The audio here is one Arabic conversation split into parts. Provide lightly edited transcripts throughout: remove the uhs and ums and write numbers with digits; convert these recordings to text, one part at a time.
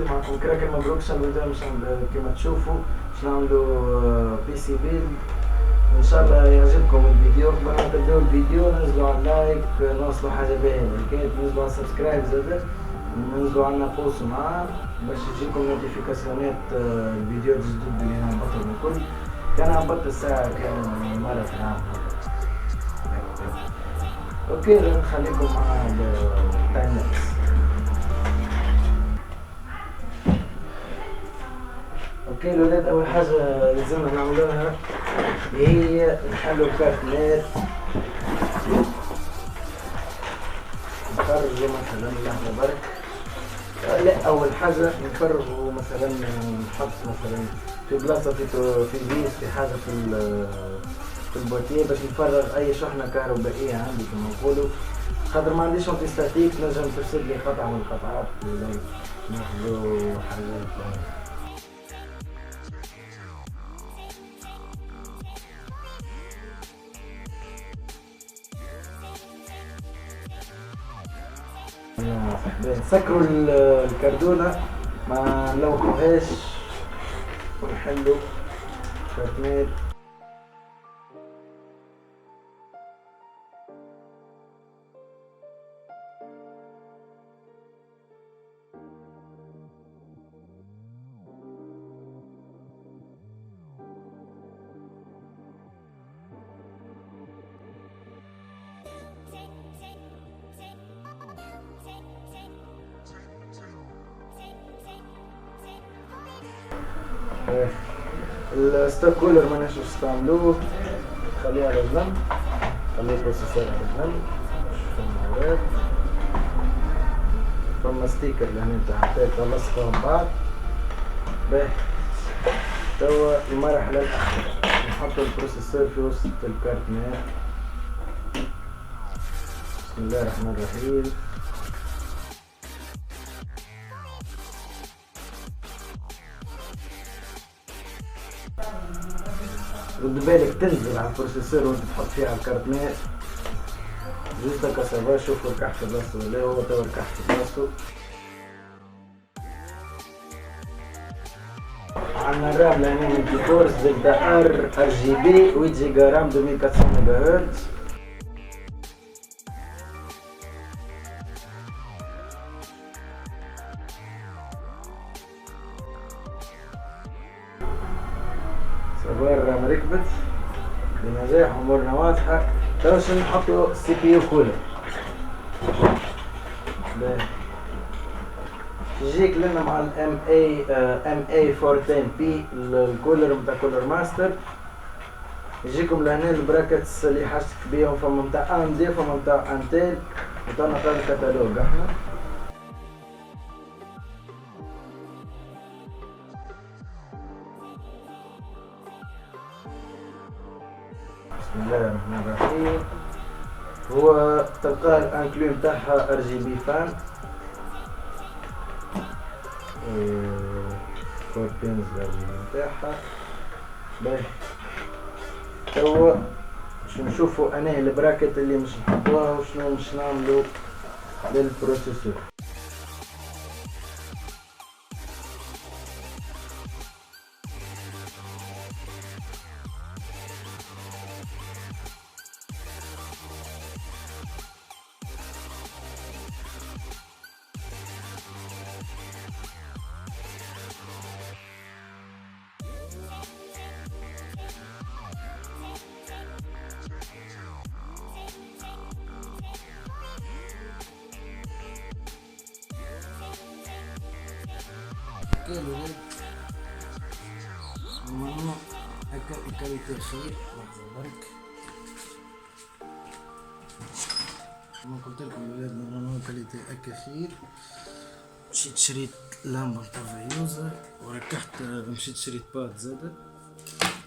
معكم كراكر مبروك. شنو مش كما تشوفوا باش نعملوا بي سي بيلد. ان شاء الله يعجبكم الفيديو. قبل ما تبداو الفيديو ننزلوا على اللايك، نوصلوا حاجه باهيه، كاين تنزلوا على سبسكرايب زاده، ننزلوا على ناقوس معاه باش تجيكم نوتيفيكاسيونات الفيديو الجدد اللي نهبطهم الكل. كان هبط الساعه كان مره في العام. اوكي نخليكم مع التايم لابس. اوكي الولاد، اول حاجه لازمنا نعملوها هي نحلوا الكارتنات. نخرجوا مثلا لحظه برك. لا، اول حاجه نفرغوا مثلا، نحط مثلا في بلاصه في فيس، في حاجه في البوتيه باش نفرغ اي شحنه كهربائيه عندي كما نقولوا. خاطر ما عنديش اونتي ستاتيك نجم تفسد لي قطعه من القطعات. ناخذوا حاجات نسكروا الكردونة، ما نلوحوهاش ونحلوا كرتونات. الستوك كولر ما نجمش نستعملوه، خليه على جنب، خليه البروسيسور على جنب. فما ستيكر لهنا تاع تلاتة لصقهم ببعض. باهي، توا المرحلة الأخيرة نحط البروسيسور في وسط الكارتنات. بسم الله الرحمن الرحيم. رد بالك تنزل على البروسيسور وانت تحط فيه على الكارتنات. جوست هكا سافا. شوفوا ركح في بلاصتو ولا هو توا ركح في بلاصتو. عندنا الرام لهنا من كيفورس دلتا ار جي بي 8 جيجا رام 2400 ميجا هرتز. سافا الرام ركبت بنجاح، امورنا واضحه. توا شنو نحطوا السي بي يو كولر. يجيك لنا مع الام اي 410 بي الكولر نتاع كولر ماستر. يجيكم لهنا البراكتس اللي حاجتك بيهم، فما نتاع ام دي فما نتاع انتيل، وتانا نقرا الكتالوج احنا. بسم الله الرحمن الرحيم. هو تلقاه الانكلو نتاعها ار جي بي فان 4 بينز ار جي بي نتاعها. باهي، توا باش نشوفوا انا البراكت اللي مش نحطوها وشنو مش نعملوا للبروسيسور. الولاد نورمالمون هكا الكاليتي خير. لحظة برك، كما قلتلكم الولاد نورمالمون الكاليتي هكا خير. مشيت شريت لامبة نتاع فيوزر وركحت، مشيت شريت باد زادا،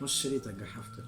مش شريت هكا حفظت.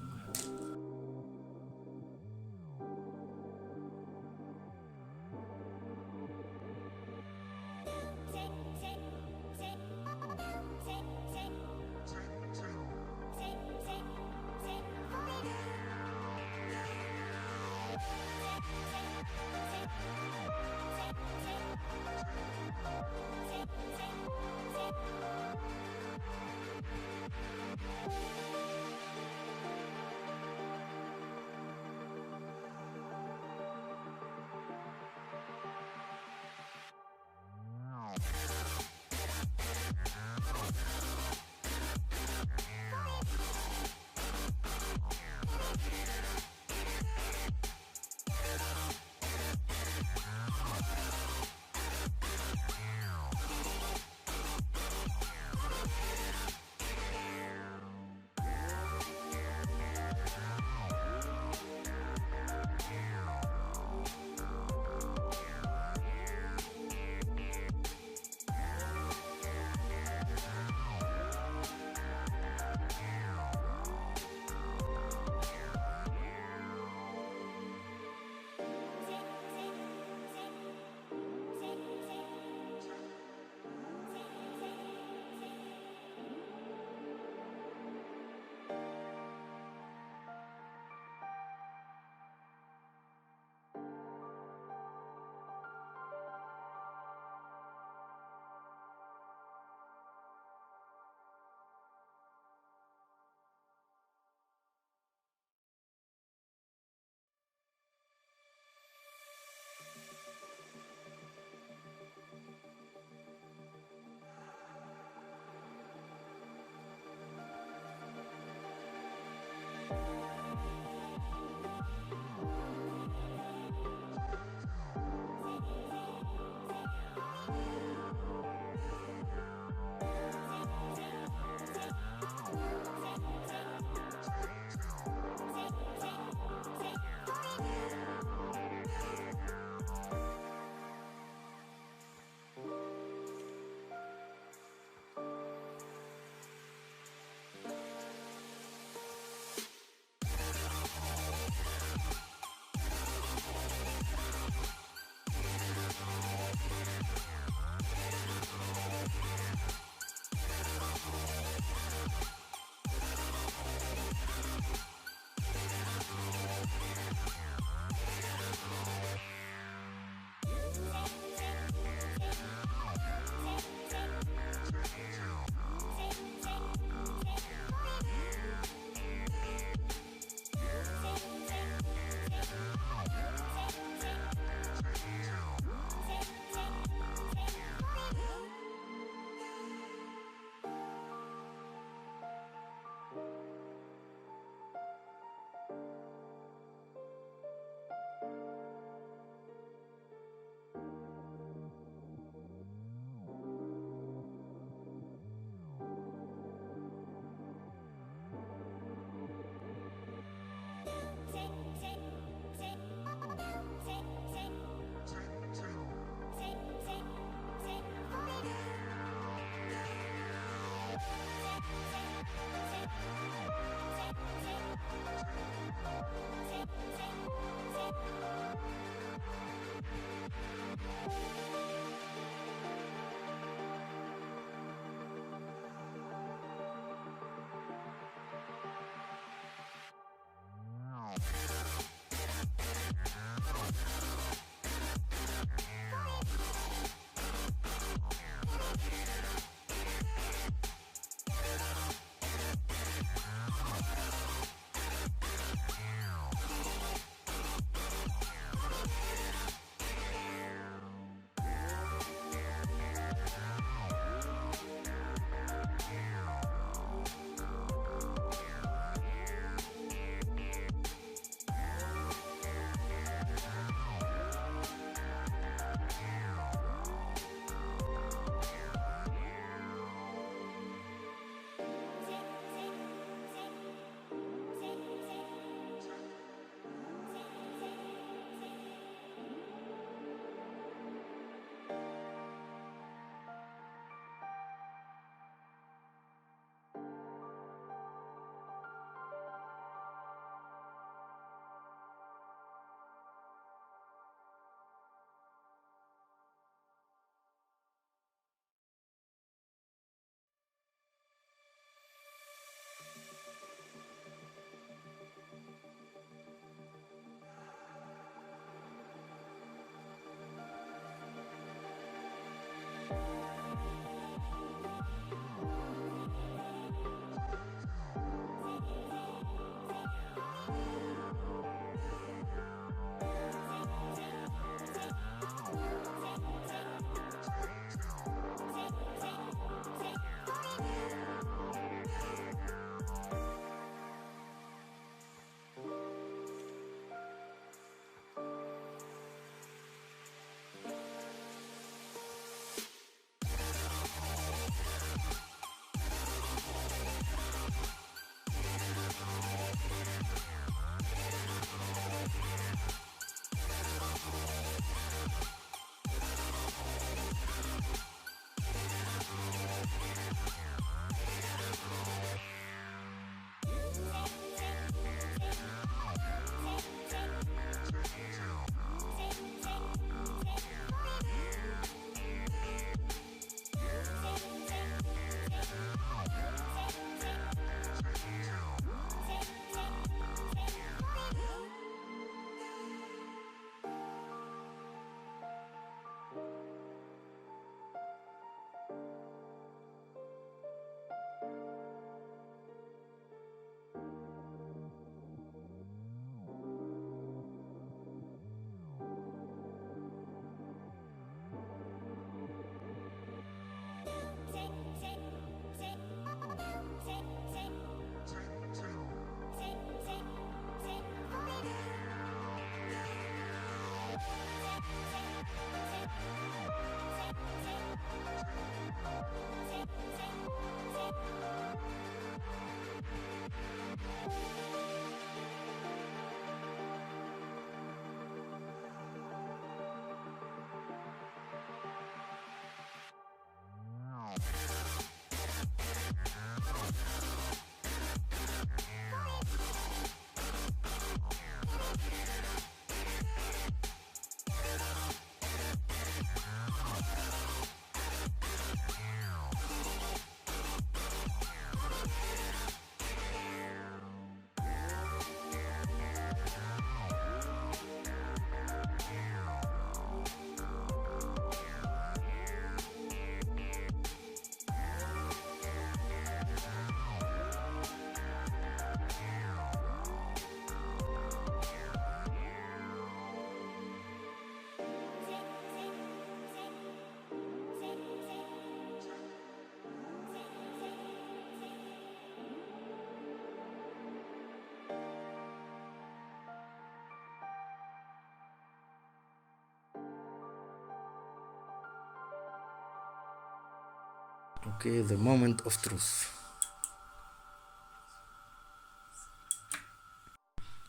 اوكي the moment of truth.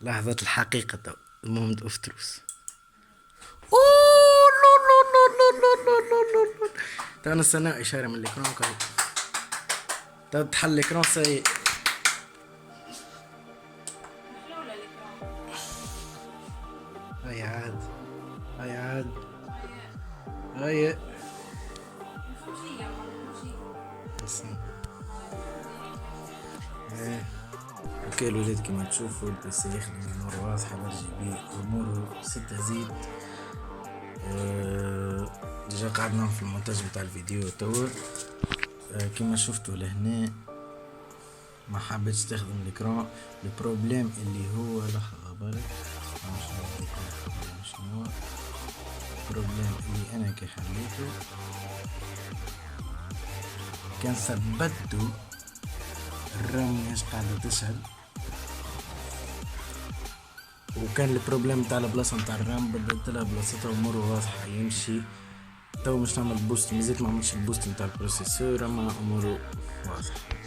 لحظة الحقيقة تو. the moment of truth. اوه لا لا لا لا لا لا لا. تو نستنى اشارة من الاكران كاي. تو تحل الاكران سيء. هاي عاد هاي عاد هاي اوكي الولاد كما تشوفوا البيسي يخدم اموره واضحة برجي بيه اموره 6 زيت. ديجا قاعد نعمل في المونتاج بتاع الفيديو توا. كما شفتوا لهنا ما حبيتش تخدم الاكران. البروبليم اللي هو لحظة بالك شنو البروبليم اللي انا كي حليته كان ثبتته الرام ماهيش قاعدة تشعل، وكان البروبليم تاع البلاصة نتاع الرام بدلت لها بلاصتها اموره واضحة يمشي. تو مش نعمل بوست، مازلت ما عملتش البوست نتاع البروسيسور اما اموره واضحة.